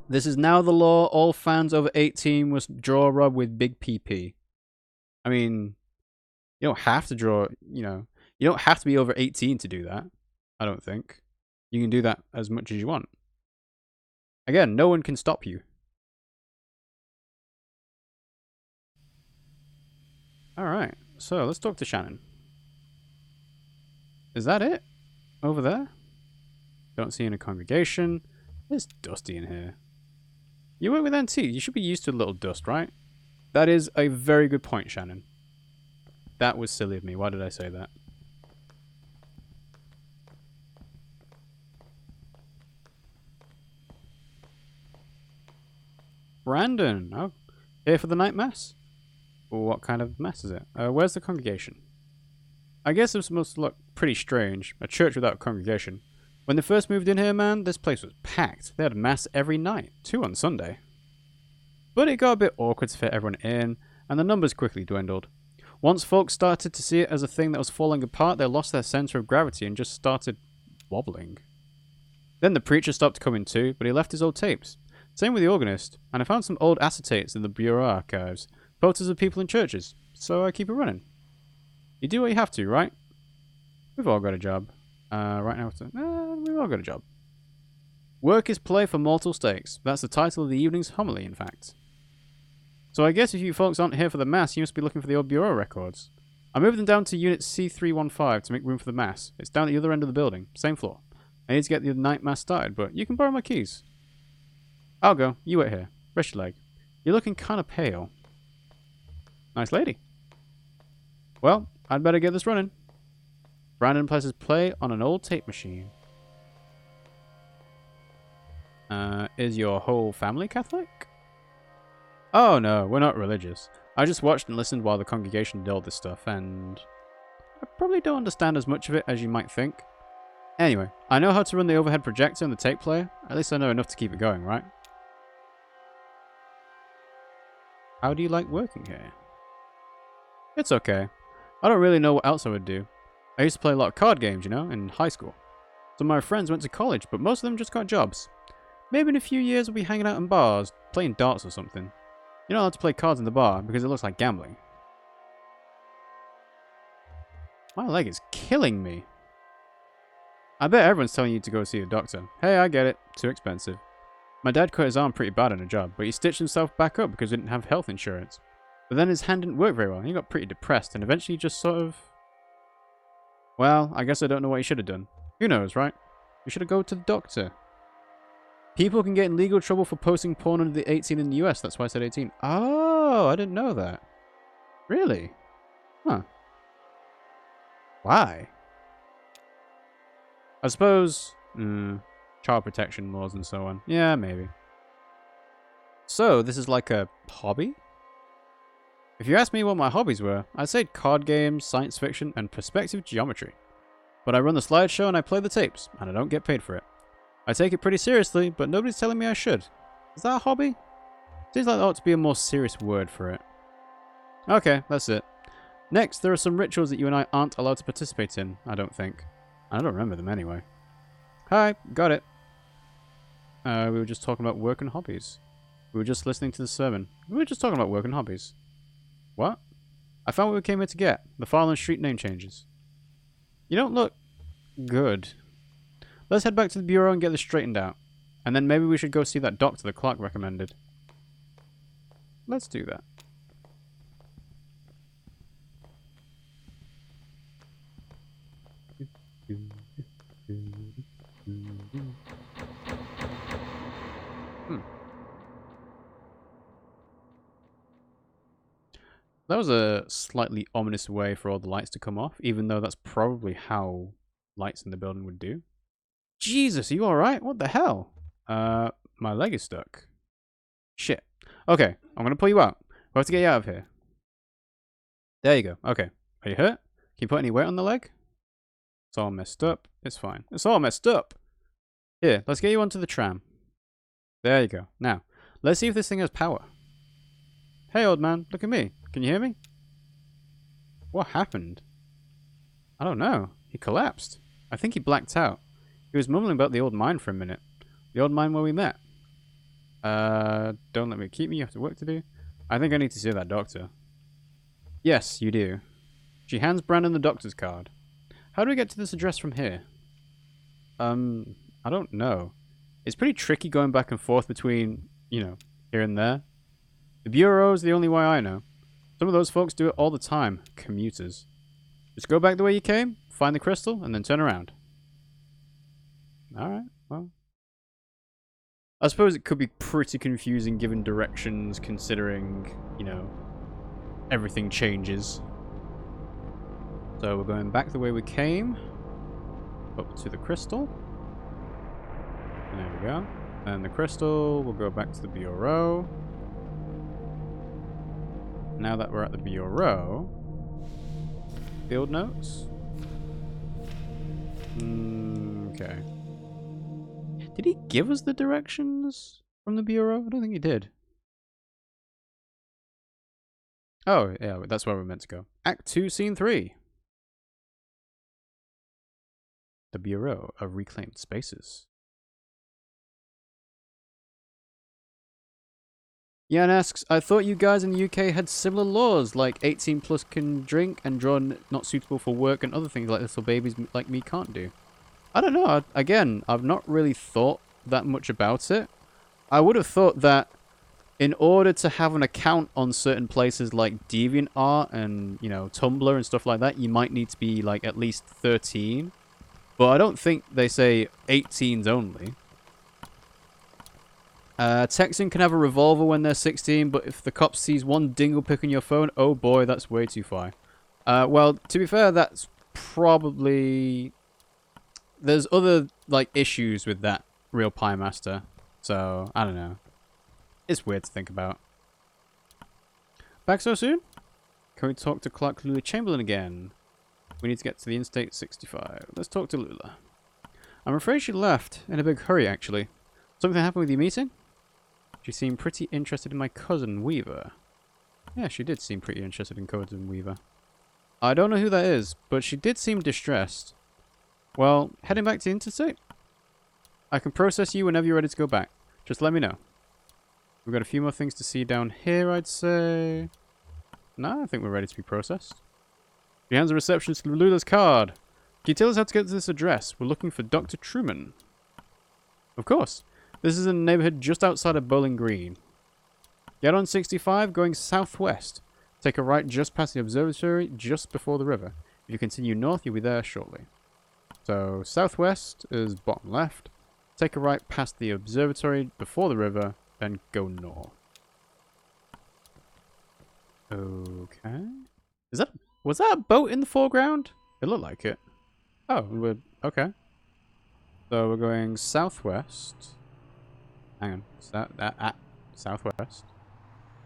This is now the law. All fans over 18 must draw Rob with big PP. I mean, you don't have to draw, you don't have to be over 18 to do that. I don't think. You can do that as much as you want. Again, no one can stop you. Alright, so let's talk to Shannon. Is that it? Over there? Don't see any congregation. It's dusty in here. You work with NT. You should be used to a little dust, right? That is a very good point, Shannon. That was silly of me. Why did I say that? Brandon. Oh, here for the night mass? What kind of mass is it? Where's the congregation? I guess this must look pretty strange. A church without a congregation. When they first moved in here, man, this place was packed. They had mass every night, 2 on Sunday. But it got a bit awkward to fit everyone in, and the numbers quickly dwindled. Once folks started to see it as a thing that was falling apart, they lost their center of gravity and just started wobbling. Then the preacher stopped coming too, but he left his old tapes. Same with the organist, and I found some old acetates in the bureau archives, photos of people in churches, so I keep it running. You do what you have to, right? We've all got a job. Right now, we've all got a job. Work is play for mortal stakes. That's the title of the evening's homily, in fact. So I guess if you folks aren't here for the mass, you must be looking for the old bureau records. I moved them down to Unit C315 to make room for the mass. It's down at the other end of the building, same floor. I need to get the night mass started, but you can borrow my keys. I'll go. You wait here. Rest your leg. You're looking kind of pale. Nice lady. Well, I'd better get this running. Brandon presses play on an old tape machine. Is your whole family Catholic? Oh no, we're not religious. I just watched and listened while the congregation did all this stuff, and I probably don't understand as much of it as you might think. Anyway, I know how to run the overhead projector and the tape player. At least I know enough to keep it going, right? How do you like working here? It's okay. I don't really know what else I would do. I used to play a lot of card games, in high school. Some of my friends went to college, but most of them just got jobs. Maybe in a few years we'll be hanging out in bars, playing darts or something. You're not allowed to play cards in the bar because it looks like gambling. My leg is killing me. I bet everyone's telling you to go see a doctor. Hey, I get it. Too expensive. My dad cut his arm pretty bad in a job, but he stitched himself back up because he didn't have health insurance. But then his hand didn't work very well, and he got pretty depressed, and eventually just sort of... Well, I guess I don't know what he should have done. Who knows, right? You should have gone to the doctor. People can get in legal trouble for posting porn under the 18 in the US, that's why I said 18. Oh, I didn't know that. Really? Huh. Why? I suppose... child protection laws and so on. Yeah, maybe. So, this is like a hobby? If you asked me what my hobbies were, I'd say card games, science fiction, and perspective geometry. But I run the slideshow and I play the tapes, and I don't get paid for it. I take it pretty seriously, but nobody's telling me I should. Is that a hobby? Seems like there ought to be a more serious word for it. Okay, that's it. Next, there are some rituals that you and I aren't allowed to participate in, I don't think. I don't remember them anyway. Hi, got it. We were just talking about work and hobbies. We were just listening to the sermon. We were just talking about work and hobbies. What? I found what we came here to get. The Farland Street name changes. You don't look good. Let's head back to the bureau and get this straightened out. And then maybe we should go see that doctor the clerk recommended. Let's do that. That was a slightly ominous way for all the lights to come off, even though that's probably how lights in the building would do. Jesus, are you alright? What the hell? My leg is stuck. Shit. Okay, I'm gonna pull you out. We have to get you out of here. There you go. Okay. Are you hurt? Can you put any weight on the leg? It's all messed up. It's fine. It's all messed up. Here, let's get you onto the tram. There you go. Now, let's see if this thing has power. Hey, old man, look at me. Can you hear me? What happened? I don't know. He collapsed. I think he blacked out. He was mumbling about the old mine for a minute. The old mine where we met. Don't let me keep me. You have to work to do. I think I need to see that doctor. Yes, you do. She hands Brandon the doctor's card. How do we get to this address from here? I don't know. It's pretty tricky going back and forth between, you know, here and there. The bureau's the only way I know. Some of those folks do it all the time. Commuters. Just go back the way you came, find the crystal, and then turn around. Alright, well. I suppose it could be pretty confusing given directions, considering, you know, everything changes. So we're going back the way we came. Up to the crystal. And there we go. And the crystal, we'll go back to the bureau. Now that we're at the bureau, field notes. Okay. Did he give us the directions from the bureau? I don't think he did. Oh, yeah, that's where we're meant to go. Act 2, Scene 3. The Bureau of Reclaimed Spaces. Jan asks, I thought you guys in the UK had similar laws, like 18 plus can drink and draw not suitable for work and other things like little babies like me can't do. I don't know. Again, I've not really thought that much about it. I would have thought that in order to have an account on certain places like DeviantArt and, you know, Tumblr and stuff like that, you might need to be like at least 13. But I don't think they say 18s only. Texan can have a revolver when they're 16, but if the cop sees one dingle pick on your phone, oh boy, that's way too far. Well, to be fair, that's probably... There's other, like, issues with that real Pie Master. So, I don't know. It's weird to think about. Back so soon? Can we talk to Clark Lula Chamberlain again? We need to get to the Interstate 65. Let's talk to Lula. I'm afraid she left in a big hurry, actually. Something happened with your meeting? She seemed pretty interested in my cousin, Weaver. Yeah, she did seem pretty interested in cousin Weaver. I don't know who that is, but she did seem distressed. Well, heading back to the Interstate? I can process you whenever you're ready to go back. Just let me know. We've got a few more things to see down here, I'd say. No, I think we're ready to be processed. She hands a receptionist Lula's card. Can you tell us how to get to this address? We're looking for Dr. Truman. Of course. This is in a neighborhood just outside of Bowling Green. Get on 65 going southwest. Take a right just past the observatory just before the river. If you continue north, you'll be there shortly. So, southwest is bottom left. Take a right past the observatory before the river, then go north. Okay. Was that a boat in the foreground? It looked like it. Oh, okay. So we're going southwest. Hang on. Southwest.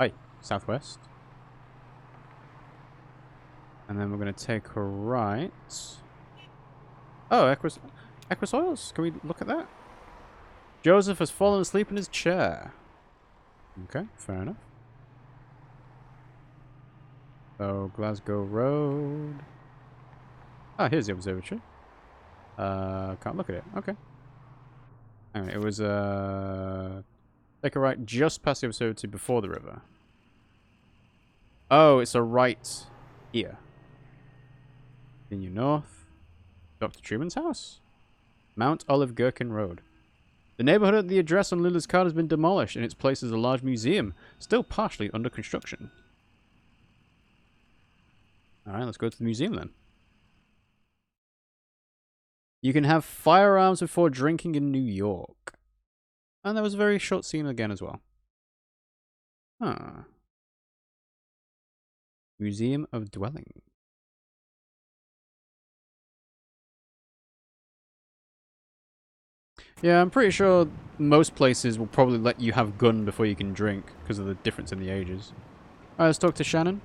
Hey, southwest. And then we're going to take a right. Oh, Equus Oils? Can we look at that? Joseph has fallen asleep in his chair. Okay, fair enough. So, Glasgow Road. Ah, here's the observatory. Can't look at it. Okay. Anyway, it was, take a right just past the observatory before the river. Oh, it's a right here. Continue north. Dr. Truman's house. Mount Olive Gherkin Road. The neighborhood at the address on Lula's card has been demolished. In its place is a large museum, still partially under construction. Alright, let's go to the museum then. You can have firearms before drinking in New York. And there was a very short scene again as well. Huh. Museum of Dwelling. Yeah, I'm pretty sure most places will probably let you have gun before you can drink because of the difference in the ages. Alright, let's talk to Shannon.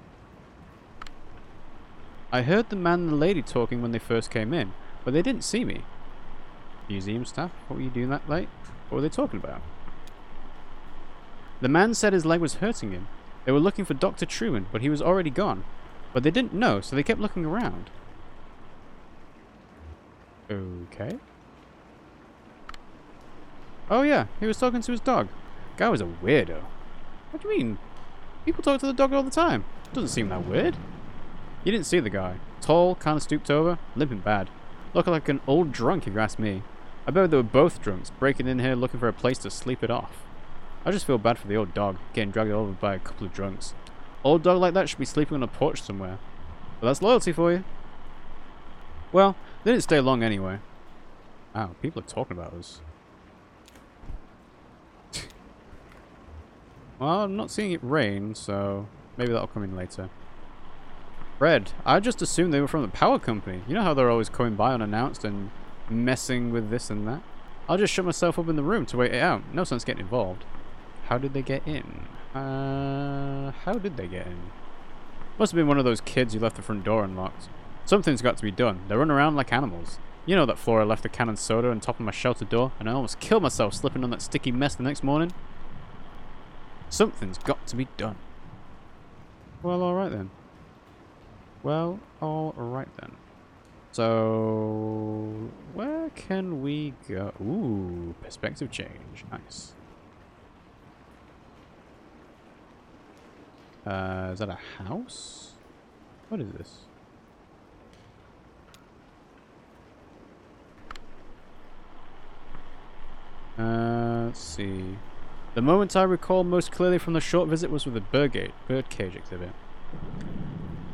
I heard the man and the lady talking when they first came in, but they didn't see me. Museum staff? What were you doing that late? What were they talking about? The man said his leg was hurting him. They were looking for Dr. Truman, but he was already gone. But they didn't know, so they kept looking around. Okay. Oh yeah, he was talking to his dog. Guy was a weirdo. What do you mean? People talk to the dog all the time. Doesn't seem that weird. You didn't see the guy. Tall, kind of stooped over, limping bad. Looked like an old drunk if you ask me. I bet they were both drunks, breaking in here looking for a place to sleep it off. I just feel bad for the old dog, getting dragged over by a couple of drunks. Old dog like that should be sleeping on a porch somewhere. But that's loyalty for you. Well, they didn't stay long anyway. Wow, people are talking about us. Well, I'm not seeing it rain, so maybe that'll come in later. Red, I just assumed they were from the power company. You know how they're always coming by unannounced and messing with this and that? I'll just shut myself up in the room to wait it out. No sense getting involved. How did they get in? How did they get in? Must have been one of those kids who left the front door unlocked. Something's got to be done. They run around like animals. You know that Flora left a can of soda on top of my shelter door, and I almost killed myself slipping on that sticky mess the next morning. Something's got to be done. Well, alright then. Well, alright then. So, where can we go? Ooh, perspective change. Nice. Is that a house? What is this? Let's see. The moment I recall most clearly from the short visit was with the birdcage exhibit.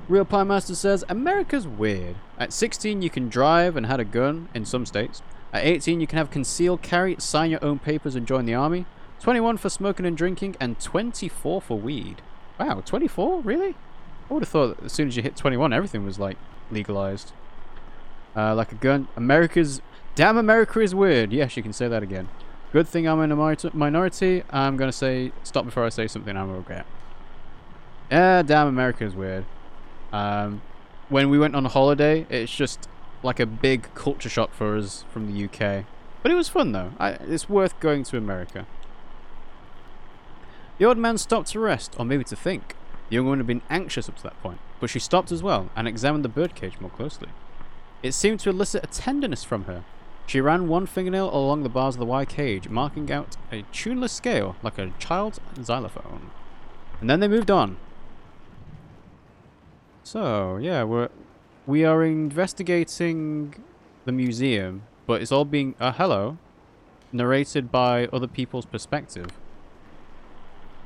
Real Pie Master says, America's weird. At 16 you can drive and had a gun in some states. At 18 you can have concealed carry, sign your own papers and join the army. 21 for smoking and drinking, and 24 for weed. Wow, 24? Really? I would have thought that as soon as you hit 21 everything was like legalized. Like a gun. Damn, America is weird. Yes, you can say that again. Good thing I'm in a minority. I'm going to say, stop before I say something I will regret. Damn, America is weird. When we went on holiday, it's just like a big culture shock for us from the UK. But it was fun though. It's worth going to America. The old man stopped to rest, or maybe to think. The young woman had been anxious up to that point, but she stopped as well and examined the birdcage more closely. It seemed to elicit a tenderness from her. She ran one fingernail along the bars of the wire cage, marking out a tuneless scale like a child's xylophone. And then they moved on. So, yeah, we are investigating the museum, but it's all being, narrated by other people's perspective.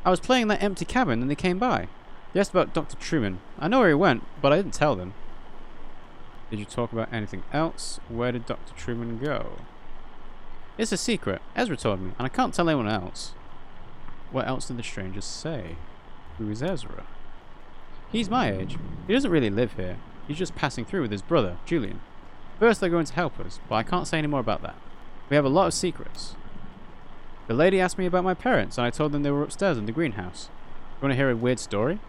I was playing that empty cabin and they came by. They asked about Dr. Truman. I know where he went, but I didn't tell them. Did you talk about anything else? Where did Dr. Truman go? It's a secret. Ezra told me, and I can't tell anyone else. What else did the strangers say? Who is Ezra? He's my age. He doesn't really live here. He's just passing through with his brother, Julian. First they're going to help us, but I can't say any more about that. We have a lot of secrets. The lady asked me about my parents, and I told them they were upstairs in the greenhouse. You want to hear a weird story?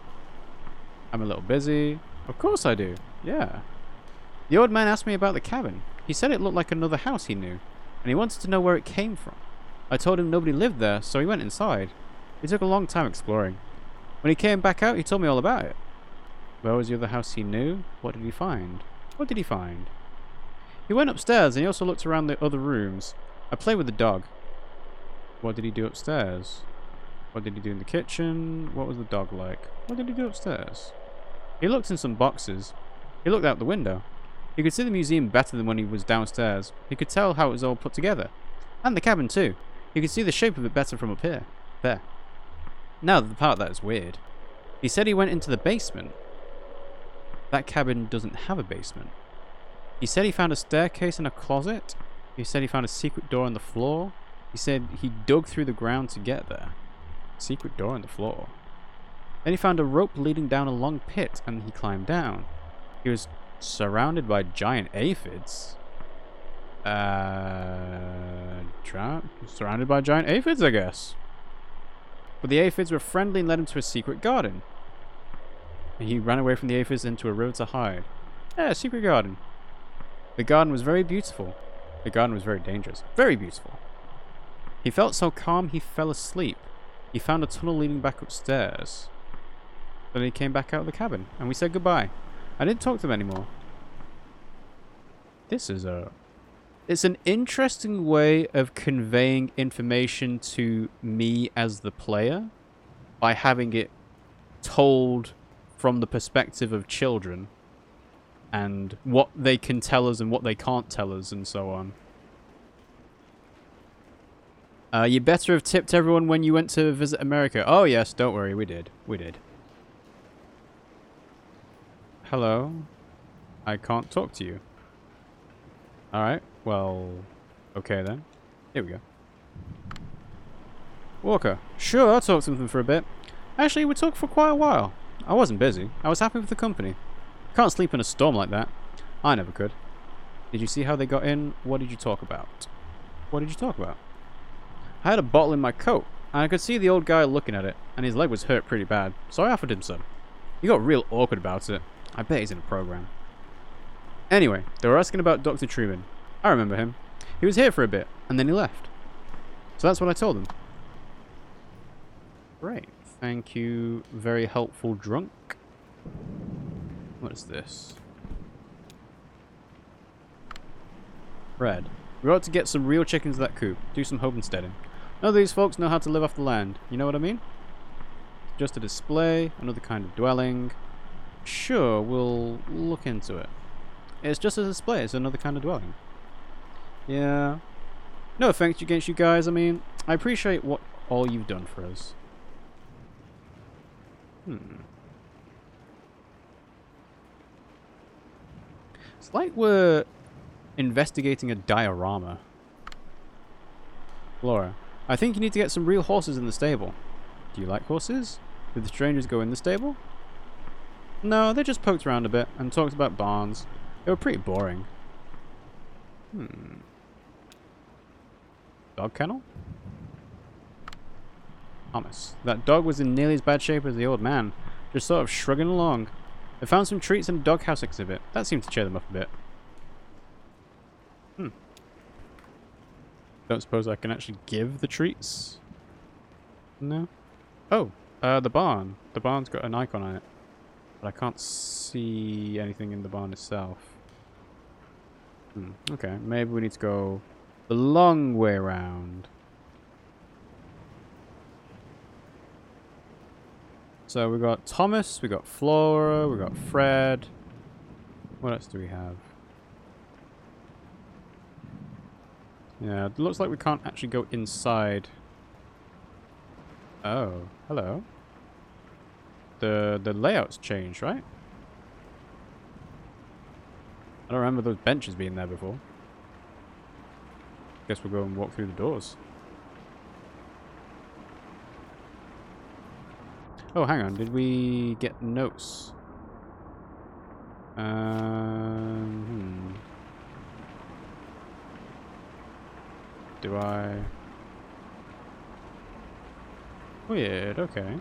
I'm a little busy. Of course I do. Yeah. The old man asked me about the cabin. He said it looked like another house he knew, and he wanted to know where it came from. I told him nobody lived there, so he went inside. He took a long time exploring. When he came back out, he told me all about it. Where was the other house he knew? What did he find? What did he find? He went upstairs, and he also looked around the other rooms. I played with the dog. What did he do upstairs? What did he do in the kitchen? What was the dog like? What did he do upstairs? He looked in some boxes. He looked out the window. He could see the museum better than when he was downstairs. He could tell how it was all put together. And the cabin too. He could see the shape of it better from up here. There. Now the part that is weird. He said he went into the basement. That cabin doesn't have a basement. He said he found a staircase and a closet. He said he found a secret door on the floor. He said he dug through the ground to get there. Secret door on the floor. Then he found a rope leading down a long pit and he climbed down. He was surrounded by giant aphids. Surrounded by giant aphids, I guess. But the aphids were friendly and led him to a secret garden. And he ran away from the aphids into a road to hide. Yeah, a secret garden. The garden was very beautiful. The garden was very dangerous. Very beautiful. He felt so calm he fell asleep. He found a tunnel leading back upstairs. Then he came back out of the cabin, and we said goodbye. I didn't talk to him anymore. This is a It's an interesting way of conveying information to me as the player by having it told from the perspective of children and what they can tell us and what they can't tell us and so on. You better have tipped everyone when you went to visit America. Oh yes, don't worry, we did. We did. Hello? I can't talk to you. Alright, well, okay then. Here we go. Walker. Sure, I'll talk to them for a bit. Actually, we talked for quite a while. I wasn't busy. I was happy with the company. Can't sleep in a storm like that. I never could. Did you see how they got in? What did you talk about? What did you talk about? I had a bottle in my coat, and I could see the old guy looking at it, and his leg was hurt pretty bad, so I offered him some. He got real awkward about it. I bet he's in a program. Anyway, they were asking about Dr. Truman. I remember him. He was here for a bit, and then he left. So that's what I told him. Great. Thank you. Very helpful drunk. What is this? Red. We ought to get some real chickens to that coop. Do some homesteading. None of these folks know how to live off the land. You know what I mean? Just a display. Another kind of dwelling. Sure, we'll look into it. It's just a display. It's another kind of dwelling. Yeah. No offense against you guys. I mean, I appreciate what all you've done for us. It's like we're investigating a diorama. Laura, I think you need to get some real horses in the stable. Do you like horses? Did the strangers go in the stable? No, they just poked around a bit and talked about barns. They were pretty boring. Dog kennel? Thomas. That dog was in nearly as bad shape as the old man, just sort of shrugging along. They found some treats in a doghouse exhibit. That seemed to cheer them up a bit. Don't suppose I can actually give the treats? No? Oh, the barn. The barn's got an icon on it. But I can't see anything in the barn itself. Okay, maybe we need to go the long way around. So we got Thomas, we got Flora, we got Fred. What else do we have? Yeah, it looks like we can't actually go inside. Oh, hello. The layout's changed, right? I don't remember those benches being there before. Guess we'll go and walk through the doors. Oh, hang on. Did we get notes? Do I? Weird, okay.